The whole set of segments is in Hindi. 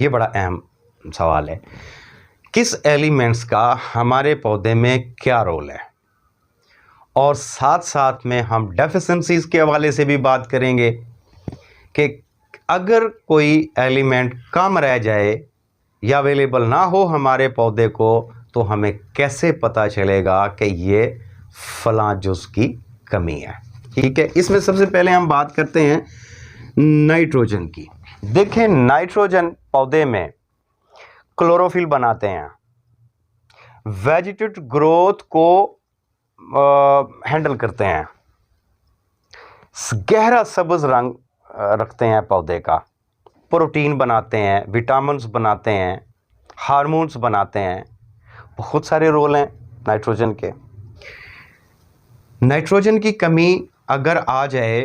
ये बड़ा अहम सवाल है। किस एलिमेंट्स का हमारे पौधे में क्या रोल है, और साथ साथ में हम डेफिशिएंसीज के हवाले से भी बात करेंगे कि अगर कोई एलिमेंट कम रह जाए या अवेलेबल ना हो हमारे पौधे को, तो हमें कैसे पता चलेगा कि ये फलां जुज़ की कमी है। ठीक है, इसमें सबसे पहले हम बात करते हैं नाइट्रोजन की। देखें, नाइट्रोजन पौधे में क्लोरोफिल बनाते हैं, वेजिटेटिव ग्रोथ को हैंडल करते हैं, गहरा सब्ज रंग रखते हैं पौधे का, प्रोटीन बनाते हैं, विटामिन्स बनाते हैं, हार्मोन्स बनाते हैं। बहुत सारे रोल हैं नाइट्रोजन के। नाइट्रोजन की कमी अगर आ जाए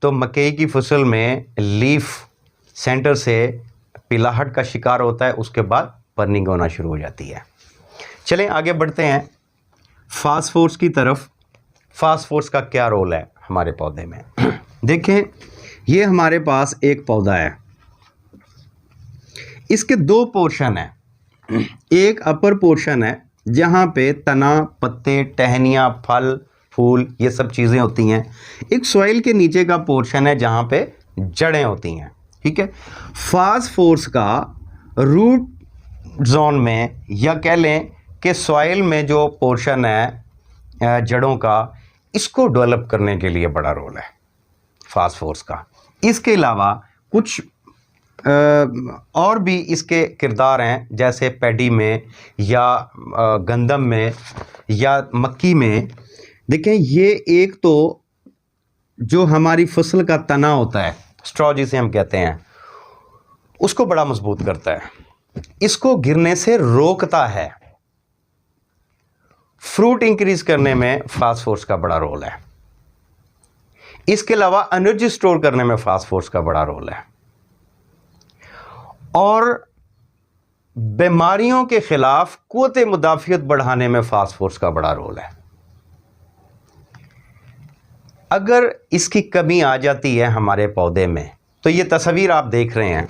तो मकई की फसल में लीफ सेंटर से पीलाहट का शिकार होता है, उसके बाद बर्निंग होना शुरू हो जाती है। चलें आगे बढ़ते हैं फास्फोरस की तरफ। फास्फोरस का क्या रोल है हमारे पौधे में? देखें, ये हमारे पास एक पौधा है, इसके दो पोर्शन हैं। एक अपर पोर्शन है जहाँ पे तना, पत्ते, टहनियाँ, फल, फूल, ये सब चीज़ें होती हैं। एक सॉइल के नीचे का पोर्शन है जहाँ पे जड़ें होती हैं। ठीक है, फास्फोरस का रूट जोन में, या कह लें कि सॉइल में जो पोर्शन है जड़ों का, इसको डेवलप करने के लिए बड़ा रोल है फास्फोरस का। इसके अलावा कुछ और भी इसके किरदार हैं, जैसे पैडी में या गंदम में या मक्की में। देखें, ये एक तो जो हमारी फसल का तना होता है, स्ट्रॉ जिसे हम कहते हैं, उसको बड़ा मजबूत करता है, इसको गिरने से रोकता है। फ्रूट इंक्रीज करने में फास्फोरस का बड़ा रोल है। इसके अलावा एनर्जी स्टोर करने में फास्फोरस का बड़ा रोल है, और बीमारियों के खिलाफ कुव्वत मुदाफियत बढ़ाने में फास्फोरस का बड़ा रोल है। अगर इसकी कमी आ जाती है हमारे पौधे में, तो ये तस्वीर आप देख रहे हैं,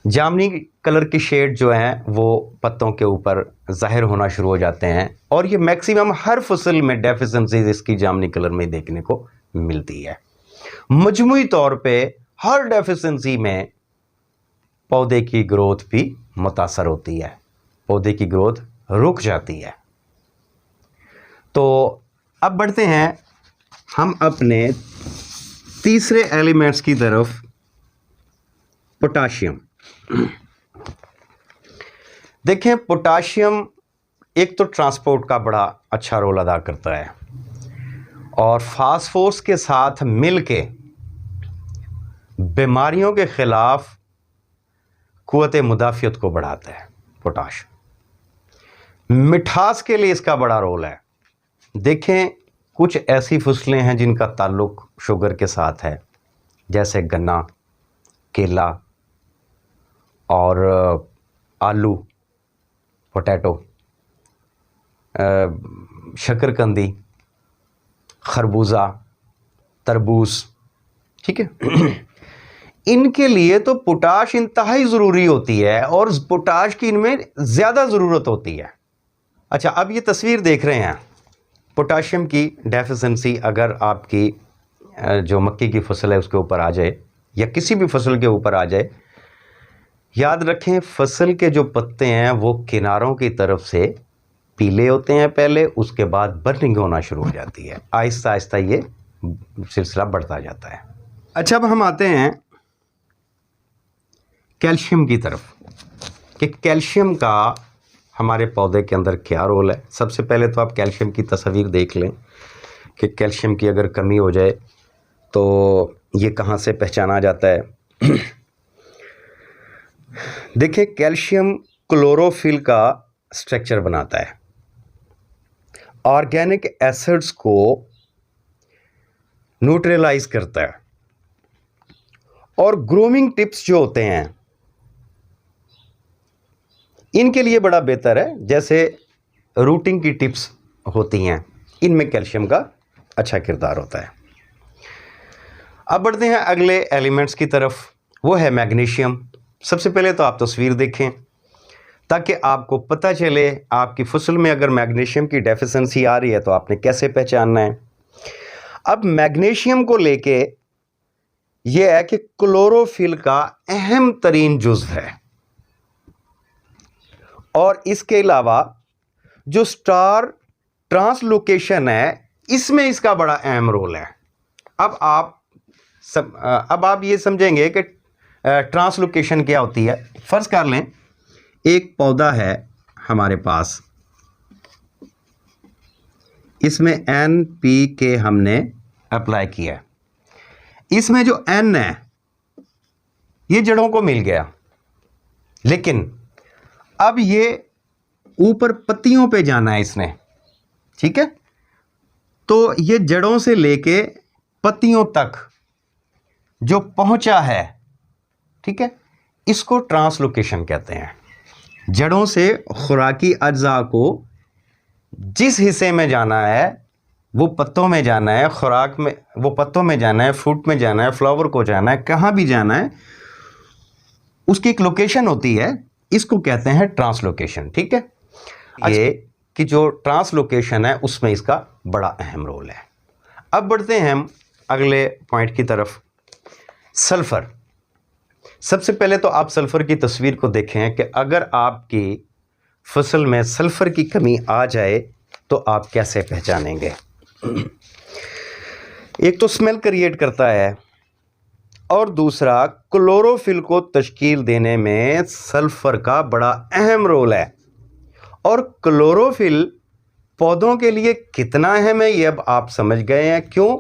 जामुनी कलर की शेड जो है वो पत्तों के ऊपर ज़ाहिर होना शुरू हो जाते हैं, और ये मैक्सिमम हर फसल में डेफिशिएंसीज इसकी जामुनी कलर में देखने को मिलती है। मजमूई तौर पे हर डेफिशिएंसी में पौधे की ग्रोथ भी मुतासर होती है, पौधे की ग्रोथ रुक जाती है। तो अब बढ़ते हैं हम अपने तीसरे एलिमेंट्स की तरफ, पोटाशियम। देखें, पोटाशियम एक तो ट्रांसपोर्ट का बड़ा अच्छा रोल अदा करता है, और फास्फोरस के साथ मिलके बीमारियों के खिलाफ कुव्वत मुदाफियत को बढ़ाता है। पोटाश मिठास के लिए इसका बड़ा रोल है। देखें, कुछ ऐसी फसलें हैं जिनका ताल्लुक शुगर के साथ है, जैसे गन्ना, केला और आलू, पोटैटो, शकरकंदी, खरबूजा, तरबूज। ठीक है, इनके लिए तो पोटाश इंतहाई ज़रूरी होती है, और पोटाश की इनमें ज़्यादा ज़रूरत होती है। अच्छा, अब ये तस्वीर देख रहे हैं, पोटाशियम की डेफिशिएंसी अगर आपकी जो मक्की की फसल है उसके ऊपर आ जाए, या किसी भी फसल के ऊपर आ जाए, याद रखें फसल के जो पत्ते हैं वो किनारों की तरफ से पीले होते हैं पहले, उसके बाद बर्निंग होना शुरू हो जाती है। आहिस्ता आहिस्ता ये सिलसिला बढ़ता जाता है। अच्छा, अब हम आते हैं कैल्शियम की तरफ, कि कैल्शियम का हमारे पौधे के अंदर क्या रोल है। सबसे पहले तो आप कैल्शियम की तस्वीर देख लें कि कैल्शियम की अगर कमी हो जाए तो ये कहाँ से पहचाना जाता है। देखिए, कैल्शियम क्लोरोफिल का स्ट्रक्चर बनाता है, ऑर्गेनिक एसिड्स को न्यूट्रलाइज करता है, और ग्रोमिंग टिप्स जो होते हैं इनके लिए बड़ा बेहतर है, जैसे रूटिंग की टिप्स होती हैं, इनमें कैल्शियम का अच्छा किरदार होता है। अब बढ़ते हैं अगले एलिमेंट्स की तरफ, वो है मैग्नीशियम। सबसे पहले तो आप तस्वीर देखें ताकि आपको पता चले आपकी फसल में अगर मैग्नीशियम की डेफिशिएंसी आ रही है तो आपने कैसे पहचानना है। अब मैग्नीशियम को लेके ये है कि क्लोरोफिल का अहम तरीन जुज़ है और इसके अलावा जो स्टार ट्रांसलोकेशन है इसमें इसका बड़ा अहम रोल है। अब आप ये समझेंगे कि ट्रांसलोकेशन क्या होती है। फर्ज कर लें एक पौधा है हमारे पास, इसमें NPK हमने अप्लाई किया है, इसमें जो N है ये जड़ों को मिल गया, लेकिन अब ये ऊपर पत्तियों पे जाना है इसने, ठीक है। तो ये जड़ों से लेके पत्तियों तक जो पहुंचा है, ठीक है, इसको ट्रांसलोकेशन कहते हैं। जड़ों से खुराकी अज्जा को जिस हिस्से में जाना है वो पत्तों में जाना है, खुराक में वो पत्तों में जाना है, फ्रूट में जाना है, फ्लावर को जाना है, कहाँ भी जाना है उसकी एक लोकेशन होती है, इसको कहते हैं ट्रांसलोकेशन, ठीक है। ये कि जो ट्रांसलोकेशन है उसमें इसका बड़ा अहम रोल है। अब बढ़ते हैं हम अगले पॉइंट की तरफ, सल्फ़र। सबसे पहले तो आप सल्फ़र की तस्वीर को देखें कि अगर आपकी फसल में सल्फ़र की कमी आ जाए तो आप कैसे पहचानेंगे। एक तो स्मेल क्रिएट करता है और दूसरा क्लोरोफिल को तश्कील देने में सल्फ़र का बड़ा अहम रोल है। और क्लोरोफिल पौधों के लिए कितना अहम है ये अब आप समझ गए हैं। क्यों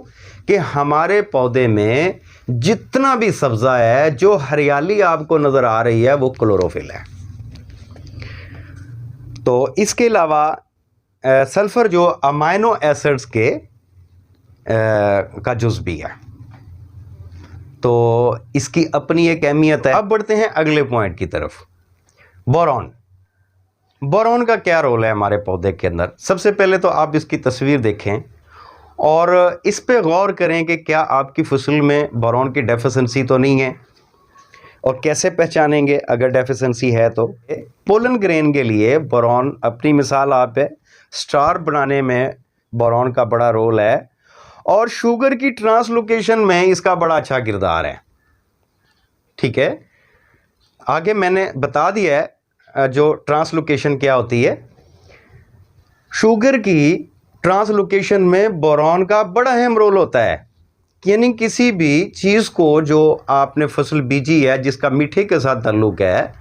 कि हमारे पौधे में जितना भी सब्ज़ा है, जो हरियाली आपको नज़र आ रही है वो क्लोरोफिल है। तो इसके अलावा सल्फ़र जो अमाइनो एसिड्स के का जुज़ भी है, तो इसकी अपनी एक अहमियत है। अब बढ़ते हैं अगले पॉइंट की तरफ, बोरॉन। बोरॉन का क्या रोल है हमारे पौधे के अंदर। सबसे पहले तो आप इसकी तस्वीर देखें और इस पे गौर करें कि क्या आपकी फसल में बोरॉन की डेफिशिएंसी तो नहीं है, और कैसे पहचानेंगे अगर डेफिशिएंसी है तो। पोलन ग्रेन के लिए बोरॉन अपनी मिसाल आप है, स्टार बनाने में बोरॉन का बड़ा रोल है और शुगर की ट्रांसलोकेशन में इसका बड़ा अच्छा किरदार है, ठीक है। आगे मैंने बता दिया है जो ट्रांसलोकेशन क्या होती है। शुगर की ट्रांसलोकेशन में बोरॉन का बड़ा अहम रोल होता है, यानी किसी भी चीज़ को जो आपने फसल बीजी है जिसका मीठे के साथ ताल्लुक़ है,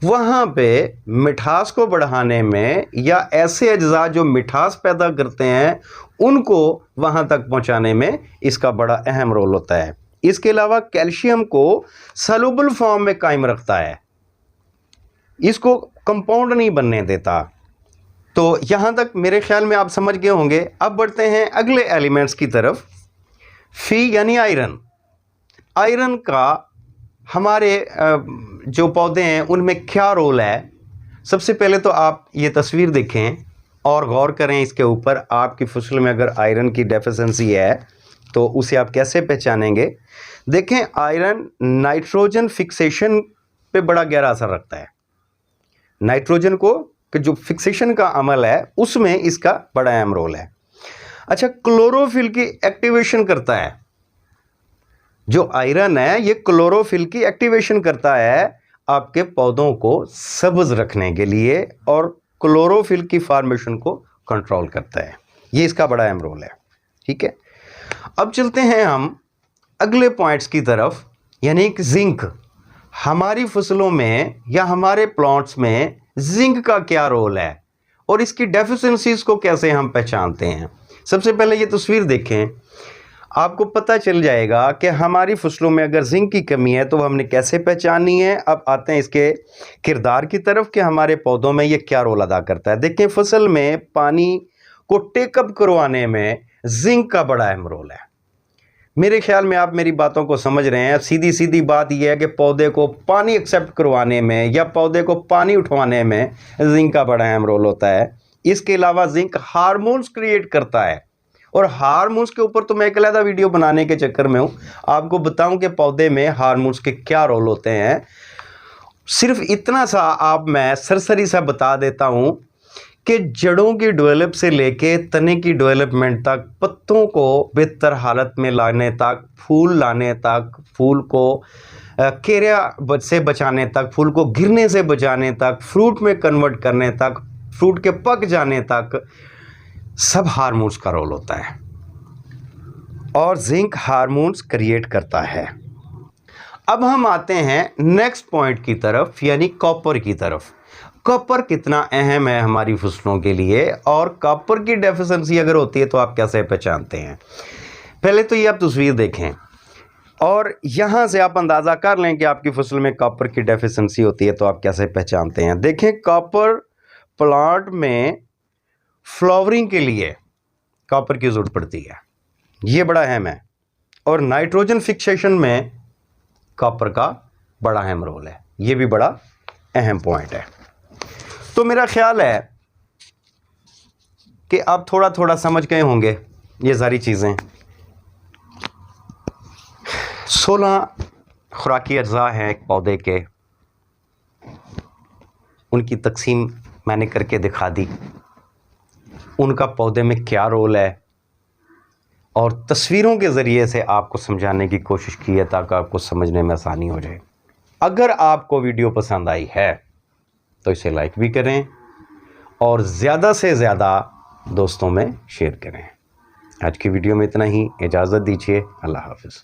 वहाँ पे मिठास को बढ़ाने में या ऐसे अज्जा जो मिठास पैदा करते हैं उनको वहाँ तक पहुँचाने में इसका बड़ा अहम रोल होता है। इसके अलावा कैल्शियम को सॉल्युबल फॉर्म में कायम रखता है, इसको कंपाउंड नहीं बनने देता। तो यहाँ तक मेरे ख्याल में आप समझ गए होंगे। अब बढ़ते हैं अगले एलिमेंट्स की तरफ, फी यानी आयरन। आयरन का हमारे जो पौधे हैं उनमें क्या रोल है। सबसे पहले तो आप ये तस्वीर देखें और गौर करें इसके ऊपर। आपकी फसल में अगर आयरन की डेफिशिएंसी है तो उसे आप कैसे पहचानेंगे। देखें, आयरन नाइट्रोजन फिक्सेशन पे बड़ा गहरा असर रखता है। नाइट्रोजन को कि जो फिक्सेशन का अमल है उसमें इसका बड़ा अहम रोल है। अच्छा, क्लोरोफिल की एक्टिवेशन करता है। जो आयरन है ये क्लोरोफिल की एक्टिवेशन करता है आपके पौधों को सब्ज रखने के लिए और क्लोरोफिल की फॉर्मेशन को कंट्रोल करता है। ये इसका बड़ा अहम रोल है, ठीक है। अब चलते हैं हम अगले पॉइंट्स की तरफ, यानी कि जिंक। हमारी फसलों में या हमारे प्लांट्स में जिंक का क्या रोल है और इसकी डेफिशिएंसीज को कैसे हम पहचानते हैं। सबसे पहले ये तस्वीर देखें, आपको पता चल जाएगा कि हमारी फसलों में अगर जिंक की कमी है तो हमने कैसे पहचाननी है। अब आते हैं इसके किरदार की तरफ कि हमारे पौधों में ये क्या रोल अदा करता है। देखें, फसल में पानी को टेकअप करवाने में जिंक का बड़ा अहम रोल है। मेरे ख्याल में आप मेरी बातों को समझ रहे हैं। सीधी सीधी बात यह है कि पौधे को पानी एक्सेप्ट करवाने में या पौधे को पानी उठवाने में जिंक का बड़ा अहम रोल होता है। इसके अलावा जिंक हार्मोन्स क्रिएट करता है और हार्मोन्स के ऊपर तो मैं एक अलग वीडियो बनाने के चक्कर में हूँ, आपको बताऊं कि पौधे में हार्मोन्स के क्या रोल होते हैं। सिर्फ इतना सा आप मैं सरसरी सा बता देता हूँ कि जड़ों की डेवलप से लेके तने की डेवलपमेंट तक, पत्तों को बेहतर हालत में लाने तक, फूल लाने तक, फूल को केरिया से बचाने तक, फूल को गिरने से बचाने तक, फ्रूट में कन्वर्ट करने तक, फ्रूट के पक जाने तक, सब हार्मोन्स का रोल होता है और जिंक हार्मोन्स क्रिएट करता है। अब हम आते हैं नेक्स्ट पॉइंट की तरफ, यानी कॉपर की तरफ। कॉपर कितना अहम है हमारी फसलों के लिए और कॉपर की डेफिशिएंसी अगर होती है तो आप कैसे पहचानते हैं। पहले तो ये आप तस्वीर देखें और यहाँ से आप अंदाज़ा कर लें कि आपकी फसल में कॉपर की डेफिशिएंसी होती है तो आप कैसे पहचानते हैं। देखें, कॉपर प्लांट में फ्लावरिंग के लिए कॉपर की ज़रूरत पड़ती है, ये बड़ा अहम है, और नाइट्रोजन फिक्सेशन में कॉपर का बड़ा अहम रोल है, ये भी बड़ा अहम पॉइंट है। तो मेरा ख्याल है कि आप थोड़ा थोड़ा समझ गए होंगे ये सारी चीज़ें। 16 खुराकी अज्जा हैं एक पौधे के, उनकी तकसीम मैंने करके दिखा दी, उनका पौधे में क्या रोल है, और तस्वीरों के ज़रिए से आपको समझाने की कोशिश की है ताकि आपको समझने में आसानी हो जाए। अगर आपको वीडियो पसंद आई है तो इसे लाइक भी करें और ज़्यादा से ज़्यादा दोस्तों में शेयर करें। आज की वीडियो में इतना ही, इजाज़त दीजिए, अल्लाह हाफ़िज़।